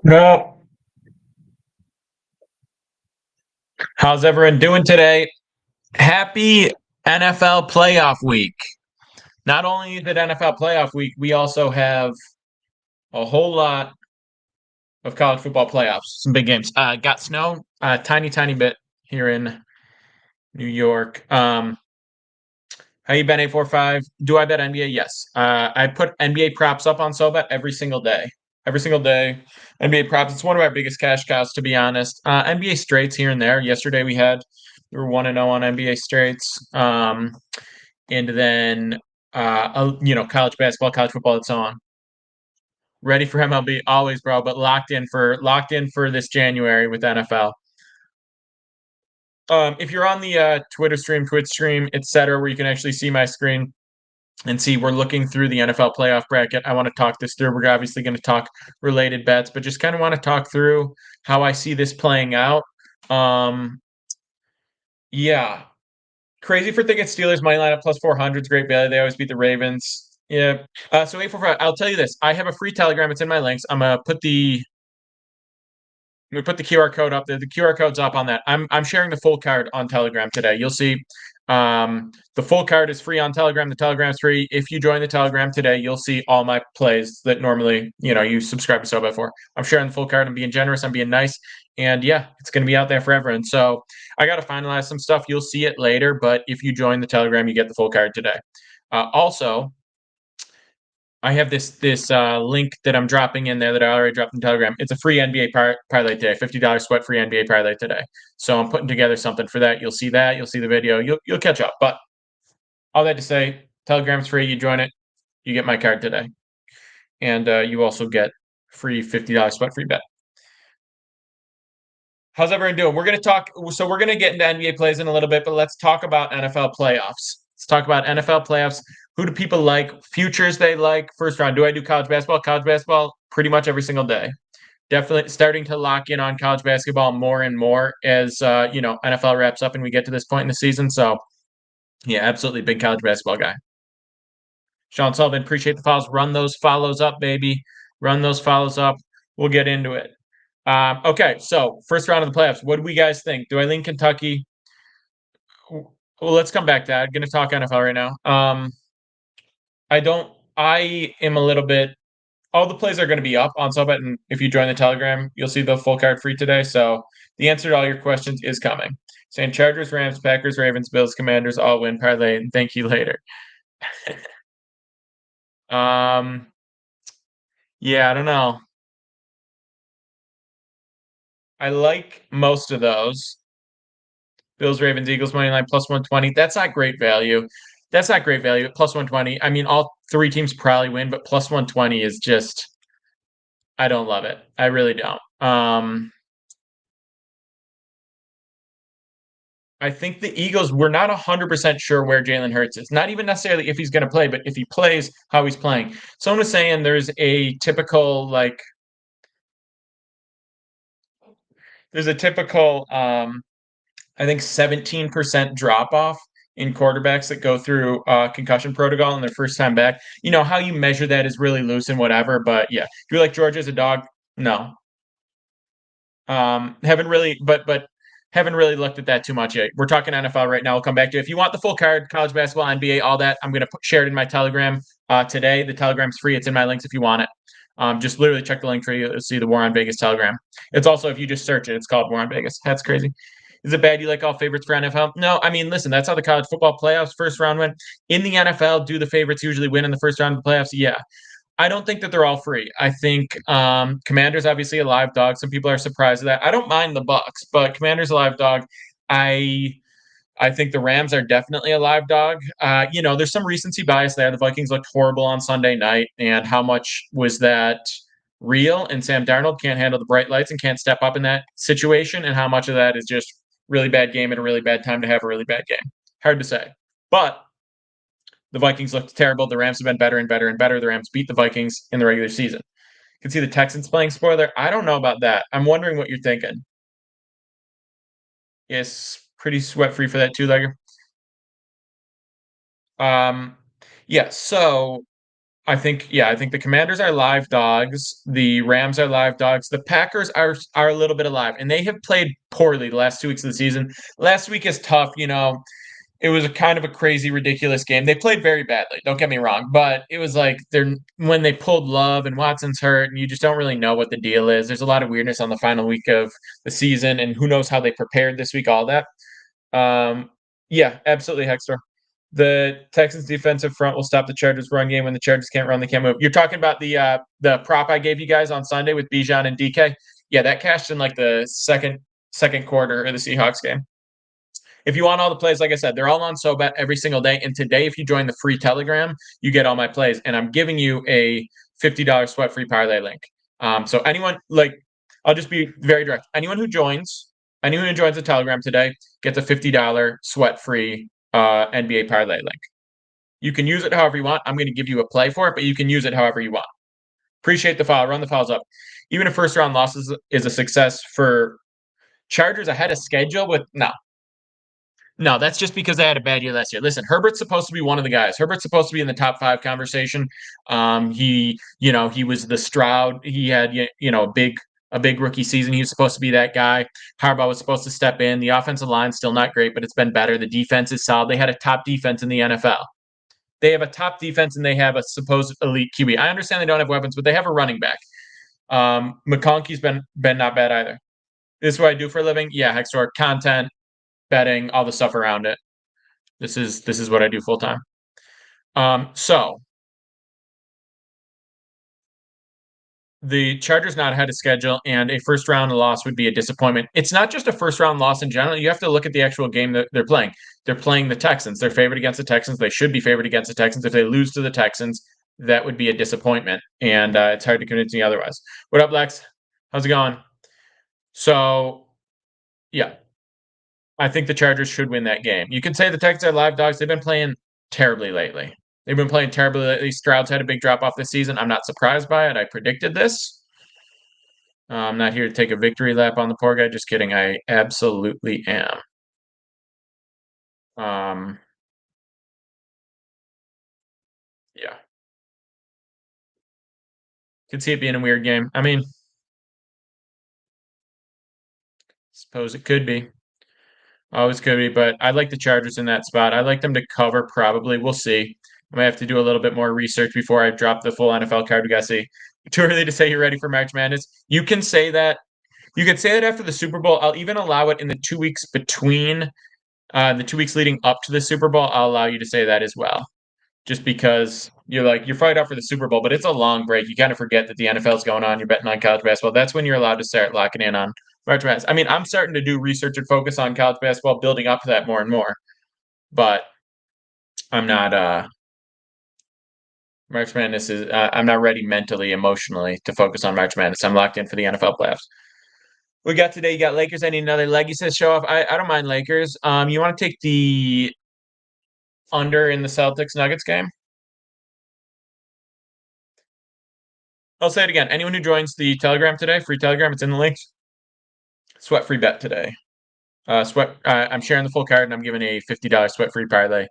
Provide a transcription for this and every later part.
No. How's everyone doing today? Happy NFL playoff week. Not only is it NFL playoff week, we also have a whole lot of college football playoffs. Some big games. Got snow, a tiny bit here in New York. How you been, 845? Do I bet NBA? Yes. I put NBA props up on SoBet every single day. Every single day. NBA props. It's one of our biggest cash cows, to be honest. NBA straights here and there. Yesterday we were 1-0 on NBA straights. And then college basketball, college football, and so on. Ready for MLB always, bro, but locked in for this January with NFL. If you're on the Twitter stream, Twitch stream, etc., where you can actually see my screen and see, we're looking through the NFL playoff bracket. I want to talk this through. We're obviously going to talk related bets, but just kind of want to talk through how I see this playing out. Yeah, crazy for thinking Steelers money line at plus 400 is great value. They always beat the Ravens. Yeah. So 845. I'll tell you this. I have a free Telegram. It's in my links. I'm gonna put the QR code up there. The QR code's up on that. I'm sharing the full card on Telegram today. You'll see the full card is free on Telegram. The Telegram's free. If you join the Telegram today, you'll see all my plays that normally, you subscribe to SoBet for. I'm sharing the full card. I'm being generous. I'm being nice. And yeah, it's going to be out there forever. And so I got to finalize some stuff. You'll see it later. But if you join the Telegram, you get the full card today. Also, I have this link that I'm dropping in there that I already dropped in Telegram. It's a free NBA parlay today, $50 sweat free NBA parlay today. So I'm putting together something for that. You'll see that. You'll see the video. You'll catch up. But all that to say, Telegram's free. You join it, you get my card today, and you also get free $50 sweat free bet. How's everyone doing? We're gonna talk. So we're gonna get into NBA plays in a little bit, but let's talk about NFL playoffs. Let's talk about NFL playoffs. Who do people like? Futures they like. First round. Do I do college basketball? College basketball pretty much every single day. Definitely starting to lock in on college basketball more and more as NFL wraps up and we get to this point in the season. So yeah, absolutely big college basketball guy. Sean Sullivan, appreciate the follows. Run those follows up, baby. Run those follows up. We'll get into it. Okay, so first round of the playoffs. What do we guys think? Do I lean Kentucky? Well, let's come back to that. I'm going to talk NFL right now. I don't. I am a little bit. All the plays are going to be up on SoBet, and if you join the Telegram, you'll see the full card free today. So the answer to all your questions is coming. Saying Chargers, Rams, Packers, Ravens, Bills, Commanders all win parlay. And thank you later. Yeah, I don't know. I like most of those. Bills, Ravens, Eagles money line plus 120. That's not great value. That's not great value. Plus 120. I mean, all three teams probably win, but plus 120 is just. I don't love it. I really don't. I think the Eagles, we're not 100% sure where Jalen Hurts is. Not even necessarily if he's going to play, but if he plays, how he's playing. Someone was saying there's a typical, I think 17% drop off in quarterbacks that go through concussion protocol in their first time back. You know, how you measure that is really loose and whatever. But yeah, if you're like Georgia as a dog, no. But haven't really looked at that too much yet. We're talking NFL right now. We'll come back to it. If you want the full card, college basketball, NBA, all that, I'm going to share it in my Telegram today. The Telegram's free. It's in my links if you want it. Just literally check the link tree. You'll see the War on Vegas Telegram. It's also, if you just search it, it's called War on Vegas. That's crazy. Is it bad you like all favorites for NFL? No, I mean, listen, that's how the college football playoffs first round went. In the NFL, do the favorites usually win in the first round of the playoffs? Yeah. I don't think that they're all free. I think Commander's obviously a live dog. Some people are surprised at that. I don't mind the Bucks, but Commander's a live dog. I think the Rams are definitely a live dog. There's some recency bias there. The Vikings looked horrible on Sunday night, and how much was that real? And Sam Darnold can't handle the bright lights and can't step up in that situation, and how much of that is just really bad game at a really bad time to have a really bad game? Hard to say. But the Vikings looked terrible. The Rams have been better and better and better. The Rams beat the Vikings in the regular season. You can see the Texans playing spoiler. I don't know about that. I'm wondering what you're thinking. Yes, pretty sweat free for that two-legger. Yeah, so I think the Commanders are live dogs. The Rams are live dogs. The Packers are a little bit alive, and they have played poorly the last 2 weeks of the season. Last week is tough, it was a kind of a crazy, ridiculous game. They played very badly. Don't get me wrong, but it was like when they pulled Love and Watson's hurt, and you just don't really know what the deal is. There's a lot of weirdness on the final week of the season, and who knows how they prepared this week. All that. Yeah, absolutely, Hextor. The Texans defensive front will stop the Chargers run game when the Chargers can't run, they can't move. You're talking about the prop I gave you guys on Sunday with Bijan and DK. Yeah, that cashed in like the second quarter of the Seahawks game. If you want all the plays, like I said, they're all on SoBet every single day. And today, if you join the free Telegram, you get all my plays. And I'm giving you a $50 sweat-free parlay link. So anyone, I'll just be very direct. Anyone who joins the Telegram today gets a $50 sweat-free NBA parlay link. You can use it however you want. I'm going to give you a play for it, but you can use it however you want. Appreciate the follow. Run the fouls up. Even a first-round loss is a success for Chargers ahead of schedule, but no, that's just because they had a bad year last year. Listen, Herbert's supposed to be one of the guys. Herbert's supposed to be in the top 5 conversation. He was the Stroud. He had, a big rookie season. He was supposed to be that guy. Harbaugh was supposed to step in. The offensive line's still not great, but it's been better. The defense is solid. They had a top defense in the NFL. They have a top defense and they have a supposed elite QB. I understand they don't have weapons, but they have a running back. McConkey's been not bad either. This is what I do for a living. Yeah, Hextor, content, betting, all the stuff around it. This is what I do full time. So the Chargers not ahead of schedule, and a first round loss would be a disappointment. It's not just a first round loss in general. You have to look at the actual game that they're playing. They're playing the Texans. They're favored against the Texans. They should be favored against the Texans. If they lose to the Texans, that would be a disappointment, and it's hard to convince me otherwise. What up, Lex? How's it going? So, yeah, I think the Chargers should win that game. You can say the Texans are live dogs. They've been playing terribly lately. They've been playing terribly lately. Stroud's had a big drop off this season. I'm not surprised by it. I predicted this. I'm not here to take a victory lap on the poor guy. Just kidding. I absolutely am. Yeah. Could see it being a weird game. I mean, suppose it could be. Always could be, but I like the Chargers in that spot. I like them to cover probably. We'll see. I might have to do a little bit more research before I drop the full NFL card. We got to see. Too early to say you're ready for March Madness. You can say that. You can say that after the Super Bowl. I'll even allow it in the 2 weeks between the 2 weeks leading up to the Super Bowl. I'll allow you to say that as well. Just because you're fired out for the Super Bowl, but it's a long break. You kind of forget that the NFL's going on. You're betting on college basketball. That's when you're allowed to start locking in on March Madness. I mean, I'm starting to do research and focus on college basketball, building up to that more and more. But I'm not. March Madness is. I'm not ready mentally, emotionally to focus on March Madness. I'm locked in for the NFL playoffs. We got today. You got Lakers. I need another leg. He says show off. I don't mind Lakers. You want to take the under in the Celtics Nuggets game? I'll say it again. Anyone who joins the Telegram today, free Telegram, it's in the links. Sweat free bet today. I'm sharing the full card and I'm giving a $50 sweat free parlay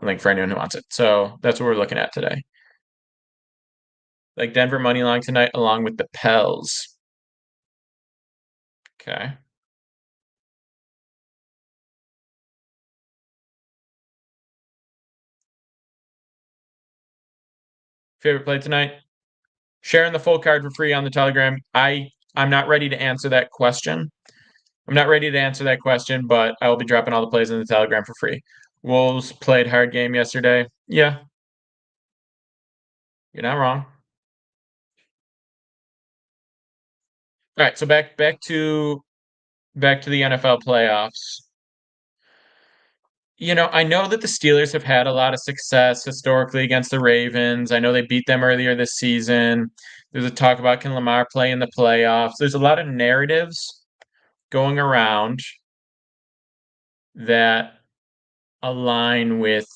link for anyone who wants it. So that's what we're looking at today. Like Denver money line tonight, along with the Pels. Okay. Favorite play tonight? Sharing the full card for free on the Telegram. I'm not ready to answer that question. But I will be dropping all the plays in the Telegram for free. Wolves played hard game yesterday. Yeah. You're not wrong. All right, so back to the NFL playoffs. I know that the Steelers have had a lot of success historically against the Ravens. I know they beat them earlier this season. There's a talk about can Lamar play in the playoffs. There's a lot of narratives going around that align with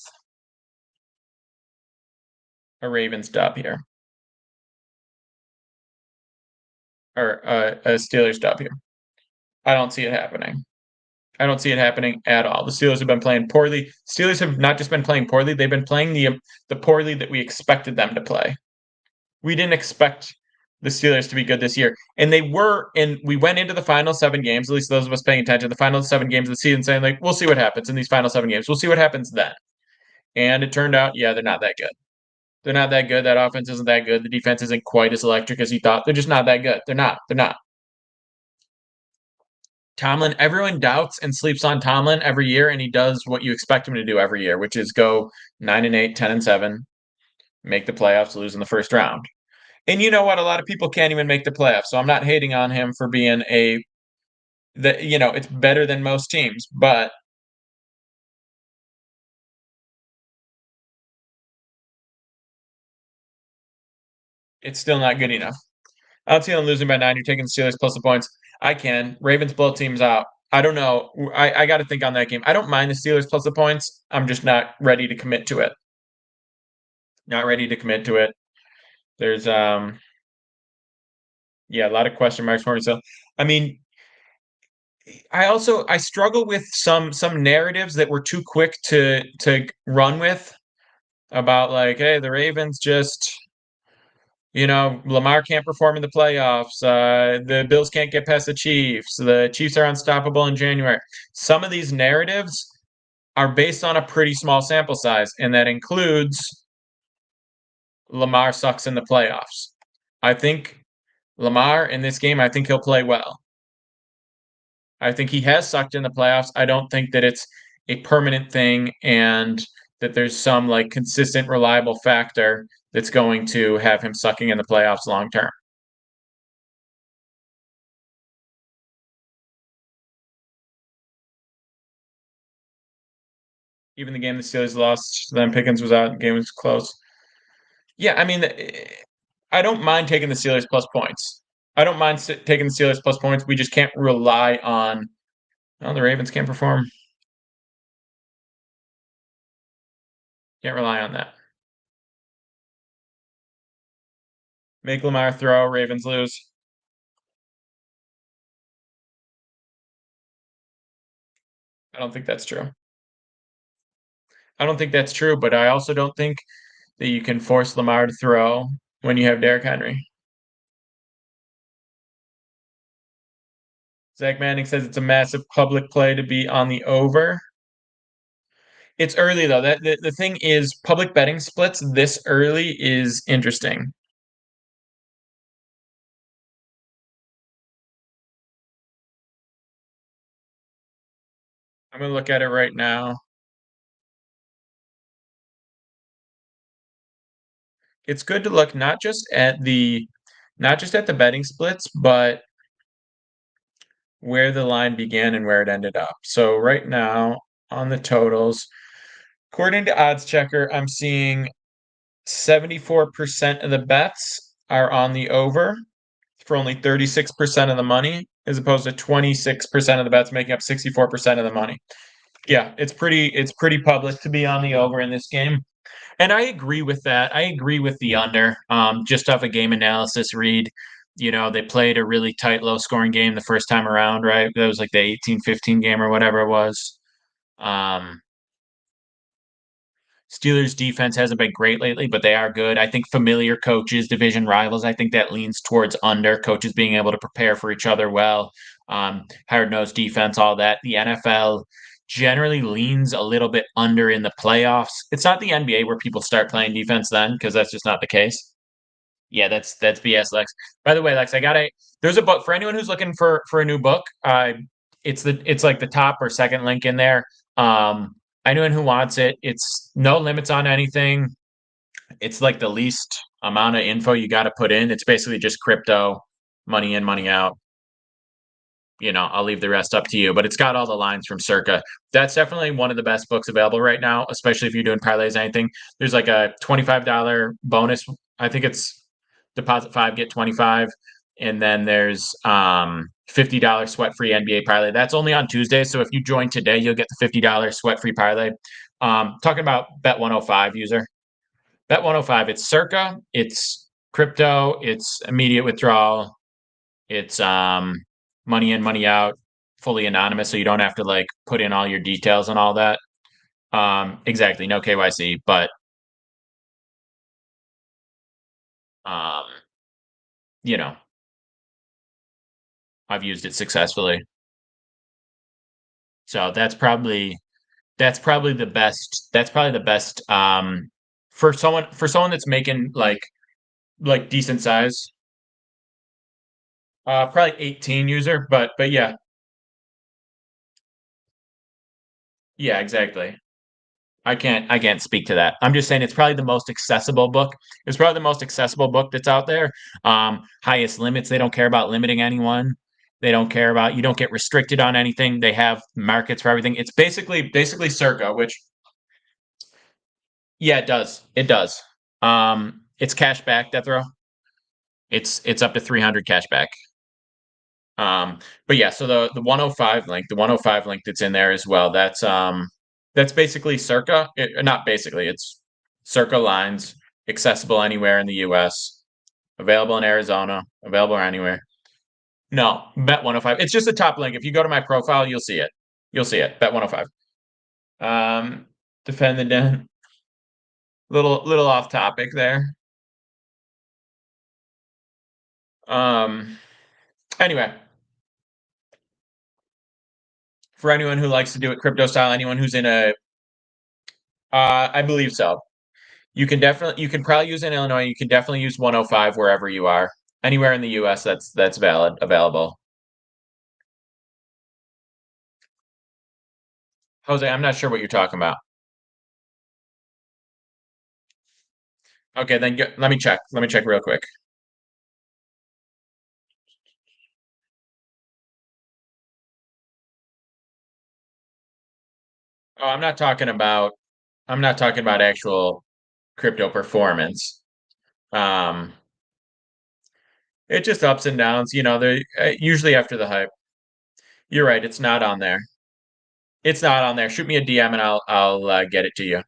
a Ravens dub here. Or a Steelers dub here. I don't see it happening. I don't see it happening at all. The Steelers have been playing poorly. Steelers have not just been playing poorly; they've been playing the poorly that we expected them to play. We didn't expect the Steelers to be good this year, and they were. And we went into the final 7 games. At least those of us paying attention, the final 7 games of the season, saying like, "We'll see what happens in these final 7 games. We'll see what happens then." And it turned out, yeah, they're not that good. They're not that good. That offense isn't that good. The defense isn't quite as electric as you thought. They're just not that good. They're not. They're not. Tomlin, everyone doubts and sleeps on Tomlin every year, and he does what you expect him to do every year, which is go 9-8, 10-7, make the playoffs, lose in the first round. And you know what? A lot of people can't even make the playoffs, so I'm not hating on him for being it's better than most teams, but it's still not good enough. I don't see them losing by 9. You're taking the Steelers plus the points. I can. Ravens blow teams out. I don't know. I got to think on that game. I don't mind the Steelers plus the points. I'm just not ready to commit to it. Not ready to commit to it. There's yeah, a lot of question marks for me. So, I mean, I struggle with some narratives that were too quick to run with about like, hey, the Ravens just Lamar can't perform in the playoffs. The Bills can't get past the Chiefs. The Chiefs are unstoppable in January. Some of these narratives are based on a pretty small sample size, and that includes Lamar sucks in the playoffs. I think Lamar in this game, I think he'll play well. I think he has sucked in the playoffs. I don't think that it's a permanent thing and that there's some like consistent, reliable factor that's going to have him sucking in the playoffs long term. Even the game the Steelers lost, then Pickens was out, the game was close. Yeah, I mean, I don't mind taking the Steelers plus points. I don't mind taking the Steelers plus points. We just can't rely on. Oh, the Ravens can't perform. Can't rely on that. Make Lamar throw, Ravens lose. I don't think that's true. I don't think that's true, but I also don't think that you can force Lamar to throw when you have Derrick Henry. Zach Manning says it's a massive public play to be on the over. It's early though. That the thing is, public betting splits this early is interesting. I'm gonna look at it right now. It's good to look not just at the betting splits, but where the line began and where it ended up. So right now on the totals, according to Odds Checker, I'm seeing 74% of the bets are on the over for only 36% of the money, as opposed to 26% of the bets making up 64% of the money. Yeah, it's pretty public to be on the over in this game. And I agree with that. I agree with the under. Just off a game analysis read, they played a really tight, low scoring game the first time around, right? That was like the 18-15 game or whatever it was. Um, Steelers defense hasn't been great lately, but they are good. I think familiar coaches, division rivals, I think that leans towards under, coaches being able to prepare for each other well, hard nosed defense, all that. The NFL generally leans a little bit under in the playoffs. It's not the NBA where people start playing defense then, because that's just not the case. Yeah, that's BS, Lex. By the way, Lex, there's a book for anyone who's looking for a new book. It's like the top or second link in there. Anyone who wants it, it's no limits on anything. It's like the least amount of info you got to put in. It's basically just crypto, money in, money out. I'll leave the rest up to you, but it's got all the lines from Circa. That's definitely one of the best books available right now, especially if you're doing parlays, anything. There's like a $25 bonus. I think it's deposit 5, get 25. And then there's $50 sweat free NBA parlay. That's only on Tuesday. So if you join today, you'll get the $50 sweat free parlay. Talking about Bet 105 user. Bet 105, it's Circa, it's crypto, it's immediate withdrawal, it's money in, money out. fully anonymous, so you don't have to like put in all your details and all that. Exactly, no KYC, but um, you know, I've used it successfully. So that's probably the best. That's probably the best for someone that's making like decent size. Probably 18 user, but yeah, yeah, exactly. I can't speak to that. I'm just saying it's probably the most accessible book. It's probably the most accessible book that's out there. Highest limits. They don't care about limiting anyone. They don't care about you don't get restricted on anything. They have markets for everything. It's basically Circa, which yeah, it does. It does. It's cash back, death row. It's up to 300 cash back. But yeah, so the 105 link, the 105 link that's in there as well. That's basically Circa. Not basically, it's Circa lines accessible anywhere in the U.S. Available in Arizona, available anywhere. No, Bet 105. It's just a top link. If you go to my profile, you'll see it. You'll see it. Bet 105. Defend the den. Little off topic there. Um. Anyway, for anyone who likes to do it crypto style, anyone who's in a, I believe so. You can probably use in Illinois. You can definitely use 105 wherever you are. Anywhere in the US that's valid, available. Jose, I'm not sure what you're talking about. Okay, then let me check. Let me check real quick. Oh, I'm not talking about actual crypto performance. Um, it just ups and downs. They usually after the hype. You're right. It's not on there. It's not on there. Shoot me a DM and I'll get it to you.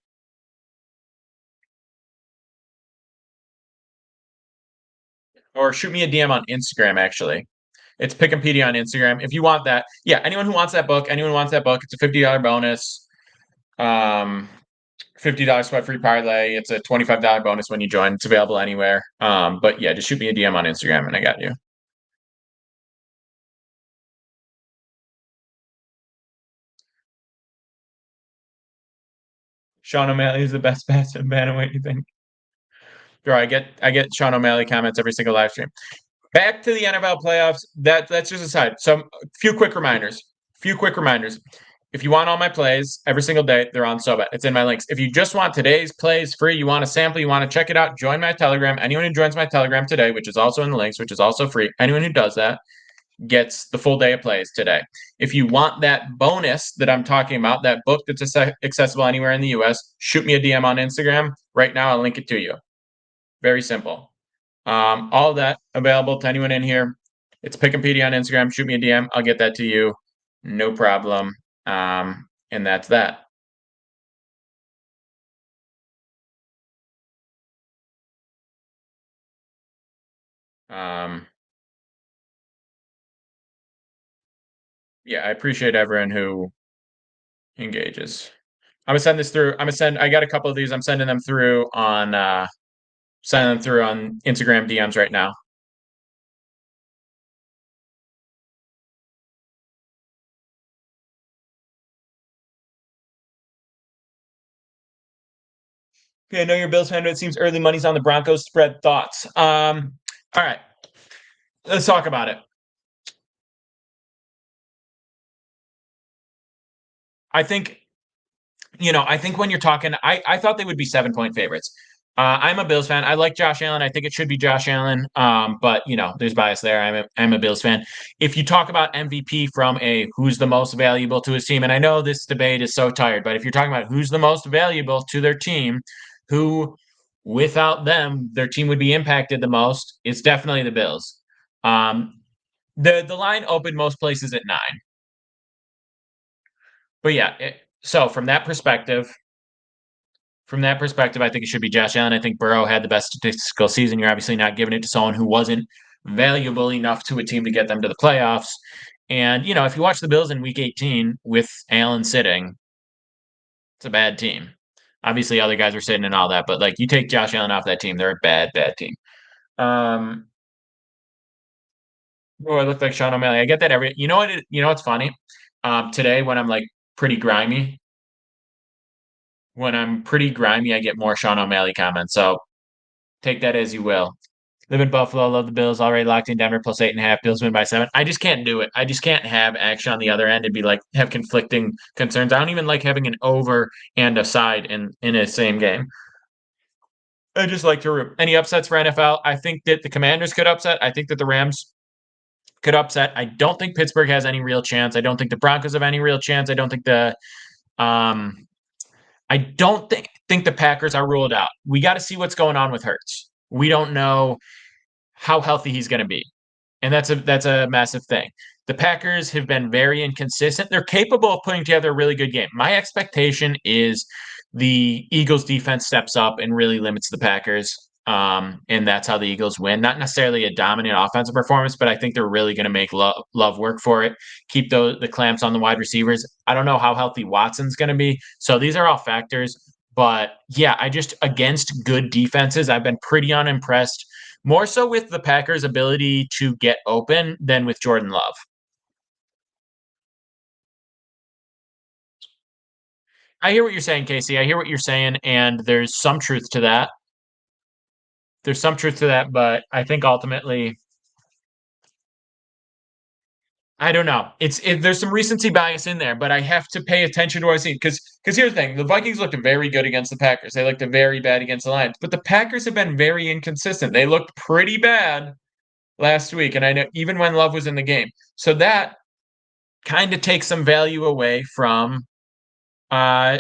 Or shoot me a DM on Instagram. Actually, it's Pick'empedia on Instagram. If you want that, yeah. Anyone who wants that book, it's a $50 bonus. Um, $50 sweat free parlay. It's a $25 bonus when you join. It's available anywhere. But yeah, just shoot me a DM on Instagram and I got you. Sean O'Malley is the best passive bantamweight. You think? Bro, I get Sean O'Malley comments every single live stream. Back to the NFL playoffs. That's just aside. So few quick reminders. Few quick reminders. If you want all my plays every single day, they're on SoBet. It's in my links. If you just want today's plays free, you want a sample, you want to check it out, join my Telegram. Anyone who joins my Telegram today, which is also in the links, which is also free, anyone who does that gets the full day of plays today. If you want that bonus that I'm talking about, that book that's accessible anywhere in the US, shoot me a DM on Instagram. Right now, I'll link it to you. Very simple. All of that available to anyone in here. It's Pick'empedia on Instagram. Shoot me a DM. I'll get that to you. No problem. And that's that. Um, yeah, I appreciate everyone who engages. I'm gonna send this through. I got a couple of these. I'm sending them through on Instagram DMs right now. Okay, I know you're a Bills fan, but it seems early money's on the Broncos spread. Thoughts? All right, let's talk about it. I think I think when you're talking, I thought they would be 7-point favorites. I'm a Bills fan. I like Josh Allen. I think it should be Josh Allen. But there's bias there. I'm a Bills fan. If you talk about MVP from a who's the most valuable to his team, and I know this debate is so tired, but if you're talking about who's the most valuable to their team, who without them their team would be impacted the most, it's definitely the Bills. Um, the line opened most places at 9, but yeah. So from that perspective, I think it should be Josh Allen. I think Burrow had the best statistical season. You're obviously not giving it to someone who wasn't valuable enough to a team to get them to the playoffs. And, if you watch the Bills in week 18 with Allen sitting, it's a bad team. Obviously, other guys are sitting and all that, but like you take Josh Allen off that team, they're a bad, bad team. Um, oh, I look like Sean O'Malley. I get that every. You know what? You know what's funny? Today when I'm like pretty grimy, I get more Sean O'Malley comments. So take that as you will. Live in Buffalo, love the Bills. Already locked in Denver plus 8.5. Bills win by 7. I just can't do it. I just can't have action on the other end and be like have conflicting concerns. I don't even like having an over and a side in a same game. I just like to root. Any upsets for NFL? I think that the Commanders could upset. I think that the Rams could upset. I don't think Pittsburgh has any real chance. I don't think the Broncos have any real chance. I don't think um I don't think the Packers are ruled out. We got to see what's going on with Hurts. We don't know how healthy he's going to be. And that's a massive thing. The Packers have been very inconsistent. They're capable of putting together a really good game. My expectation is the Eagles defense steps up and really limits the Packers. And that's how the Eagles win. Not necessarily a dominant offensive performance, but I think they're really going to make love work for it. Keep the clamps on the wide receivers. I don't know how healthy Watson's going to be. So these are all factors. But yeah, I just against good defenses, I've been pretty unimpressed more so with the Packers' ability to get open than with Jordan Love. I hear what you're saying, Casey. I hear what you're saying, and there's some truth to that. There's some truth to that, but I think ultimately, I don't know. There's some recency bias in there, but I have to pay attention to what I see because here's the thing: the Vikings looked very good against the Packers. They looked very bad against the Lions, but the Packers have been very inconsistent. They looked pretty bad last week, and I know even when Love was in the game, so that kind of takes some value away from Uh,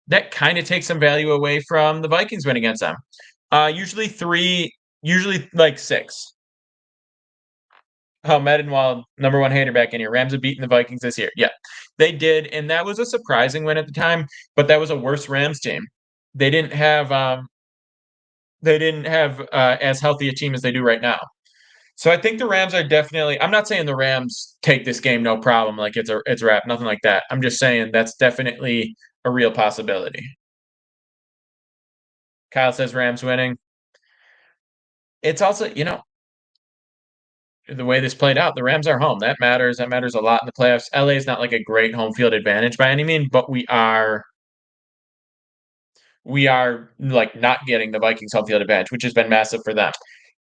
that kind of takes some value away from the Vikings win against them. Usually three, usually like six. Oh, Medenwald, number one hater back in here. Rams have beaten the Vikings this year. Yeah, they did, and that was a surprising win at the time. But that was a worse Rams team. They didn't have as healthy a team as they do right now. So I think the Rams are definitely. I'm not saying the Rams take this game no problem, like it's a wrap, nothing like that. I'm just saying that's definitely a real possibility. Kyle says Rams winning. It's also, the way this played out, the Rams are home. That matters. That matters a lot in the playoffs. LA is not like a great home field advantage by any means, but we are like not getting the Vikings home field advantage, which has been massive for them.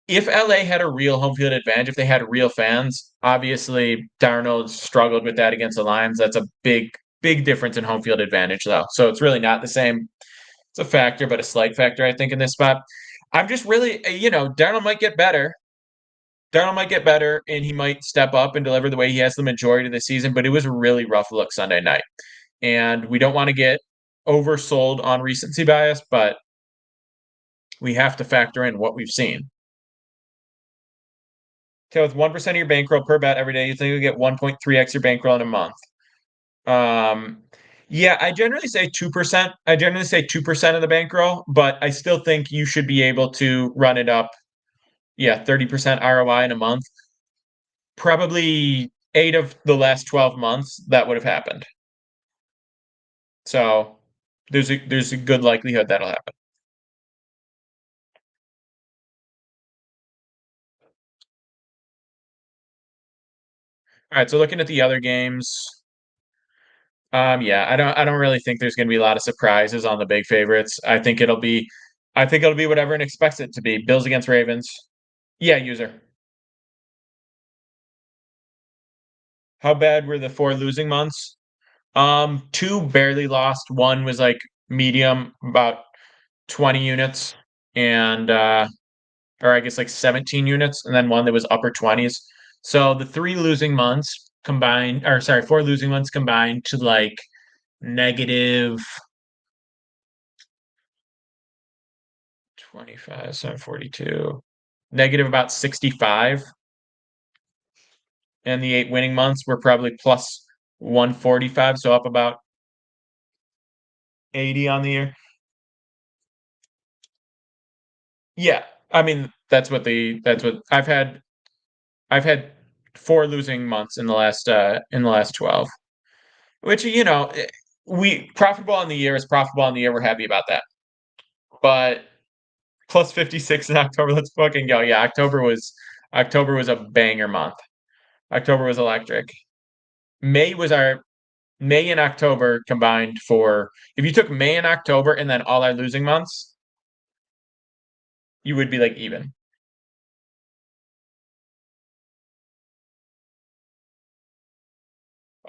If LA had a real home field advantage, if they had real fans, obviously Darnold struggled with that against the Lions. That's a big, big difference in home field advantage, though. So it's really not the same. It's a factor, but a slight factor, I think, in this spot. I'm just really, Darnold might get better. Darnold might get better and he might step up and deliver the way he has the majority of the season, but it was a really rough look Sunday night. And we don't want to get oversold on recency bias, but we have to factor in what we've seen. Okay, with 1% of your bankroll per bet every day, you think you'll get 1.3x your bankroll in a month. Um, yeah, I generally say 2%. I generally say 2% of the bankroll, but I still think you should be able to run it up. Yeah, 30% ROI in a month. Probably 8 of the last 12 months that would have happened. So there's a good likelihood that'll happen. All right, so looking at the other games, yeah, I don't really think there's going to be a lot of surprises on the big favorites. I think it'll be what everyone expects it to be. Bills against Ravens. Yeah, user. How bad were the 4 losing months? 2 barely lost. One was like medium, about 20 units, and or I guess like 17 units, and then one that was upper 20s. So the 3 losing months combined, or sorry, 4 losing months combined to like negative 25, 742, negative about 65. And the 8 winning months were probably plus 145, so up about 80 on the year. Yeah. I mean, that's what I've had 4 losing months in the last 12. Which, we profitable on the year is profitable on the year. We're happy about that. But plus 56 in October, let's fucking go. Yeah, October was a banger month. October was electric. May was our May and October combined for if you took May and October and then all our losing months, you would be like even.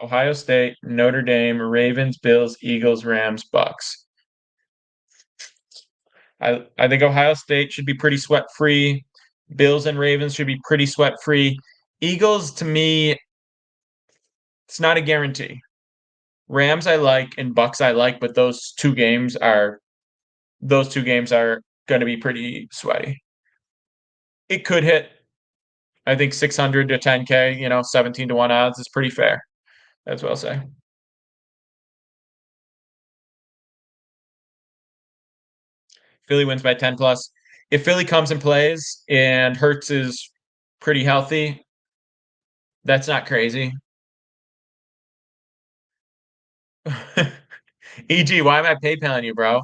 Ohio State, Notre Dame, Ravens, Bills, Eagles, Rams, Bucks. I think Ohio State should be pretty sweat free. Bills and Ravens should be pretty sweat free. Eagles to me, it's not a guarantee. Rams I like and Bucks I like, but those two games are going to be pretty sweaty. It could hit. I think 600 to 10K, 17 to 1 odds is pretty fair. That's what I'll say. Philly wins by 10 plus. If Philly comes and plays and Hurts is pretty healthy, that's not crazy. EG, why am I PayPaling you, bro?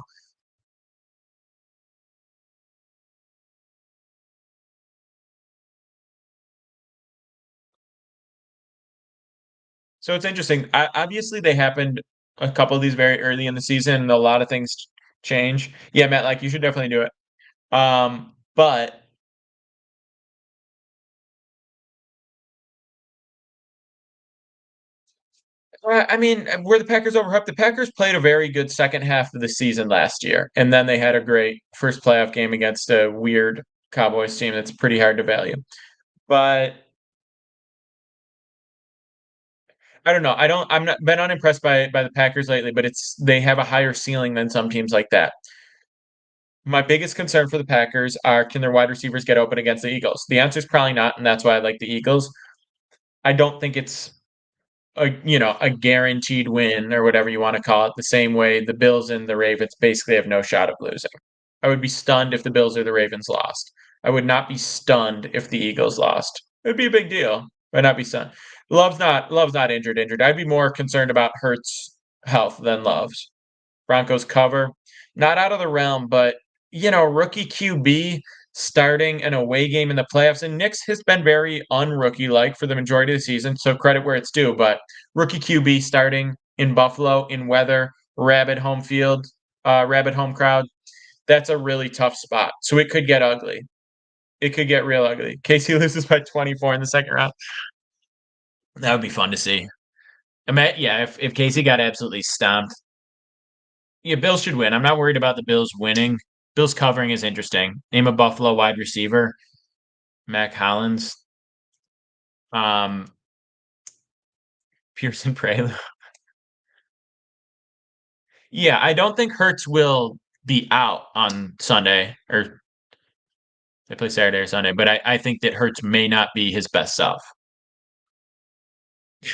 So it's interesting. Obviously, they happened a couple of these very early in the season, and a lot of things change. Yeah, Matt, like you should definitely do it. But I mean, were the Packers overhyped? The Packers played a very good second half of the season last year, and then they had a great first playoff game against a weird Cowboys team that's pretty hard to value. But I don't know. I'm not been unimpressed by the Packers lately, but they have a higher ceiling than some teams like that. My biggest concern for the Packers are can their wide receivers get open against the Eagles? The answer is probably not, and that's why I like the Eagles. I don't think it's a guaranteed win or whatever you want to call it, the same way the Bills and the Ravens basically have no shot of losing. I would be stunned if the Bills or the Ravens lost. I would not be stunned if the Eagles lost. It'd be a big deal. I'd not be stunned. Love's not injured. I'd be more concerned about Hurts' health than Love's. Broncos cover. Not out of the realm, but rookie QB starting an away game in the playoffs. And Nick's has been very unrookie like for the majority of the season, so credit where it's due. But rookie QB starting in Buffalo in weather, rabid home field, rabid home crowd, that's a really tough spot. So it could get ugly. It could get real ugly. Casey loses by 24 in the second round. That would be fun to see. Yeah, if Casey got absolutely stomped, yeah, Bills should win. I'm not worried about the Bills winning. Bills covering is interesting. Name a Buffalo wide receiver. Mac Hollins. Um, Pearson Prelude. Yeah, I don't think Hurts will be out on Sunday or they play Saturday or Sunday, but I think that Hurts may not be his best self.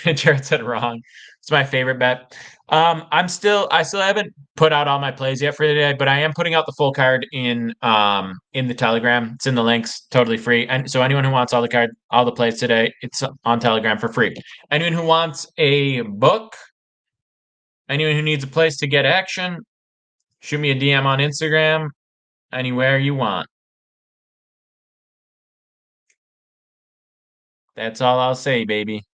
Jared said wrong. It's my favorite bet. I still haven't put out all my plays yet for today, but I am putting out the full card in the Telegram. It's in the links, totally free. And so anyone who wants all the plays today, it's on Telegram for free. Anyone who wants a book, anyone who needs a place to get action, shoot me a DM on Instagram, anywhere you want. That's all I'll say, baby.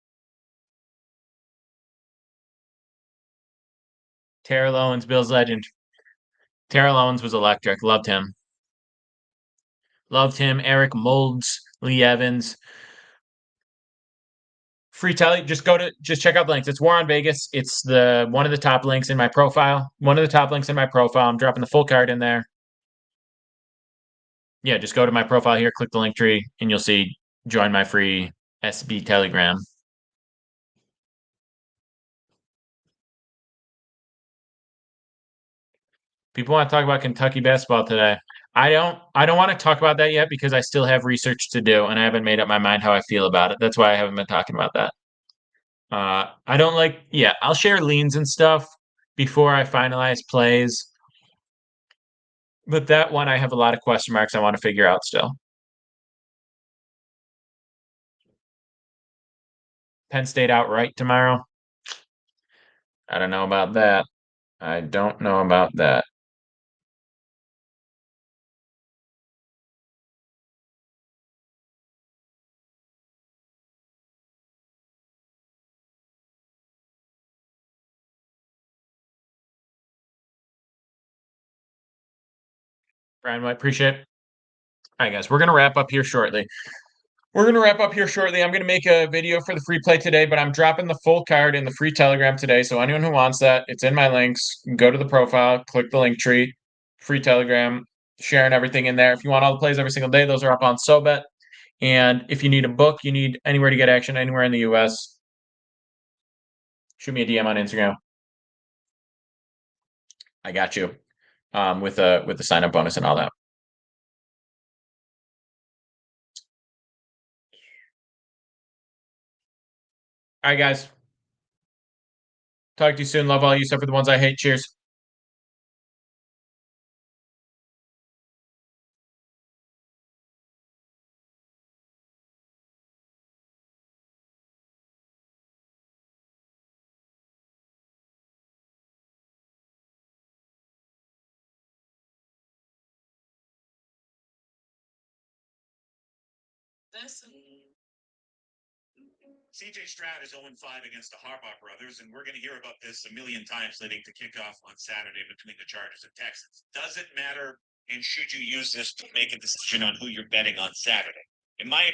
Terrell Owens, Bills legend. Terrell Owens was electric. Loved him. Loved him. Eric Molds, Lee Evans. Free telly. Just check out the links. It's War on Vegas. It's the one of the top links in my profile. One of the top links in my profile. I'm dropping the full card in there. Yeah, just go to my profile here, click the link tree, and you'll see join my free SB Telegram. People want to talk about Kentucky basketball today. I don't want to talk about that yet because I still have research to do and I haven't made up my mind how I feel about it. That's why I haven't been talking about that. I don't like, yeah, I'll share leans and stuff before I finalize plays. But that one, I have a lot of question marks I want to figure out still. Penn State outright tomorrow. I don't know about that. I don't know about that. Brian, I appreciate it. All right, guys, we're gonna wrap up here shortly. I'm gonna make a video for the free play today, but I'm dropping the full card in the free Telegram today. So anyone who wants that, it's in my links. You can go to the profile, click the link tree, free Telegram, sharing everything in there. If you want all the plays every single day, those are up on SoBet. And if you need a book, you need anywhere to get action anywhere in the US, shoot me a DM on Instagram. I got you. With the sign up bonus and all that. All right, guys. Talk to you soon. Love all you except for the ones I hate. Cheers. CJ Stroud is 0-5 against the Harbaugh brothers, and we're going to hear about this a million times leading to kickoff on Saturday between the Chargers and Texans. Does it matter, and should you use this to make a decision on who you're betting on Saturday? In my opinion,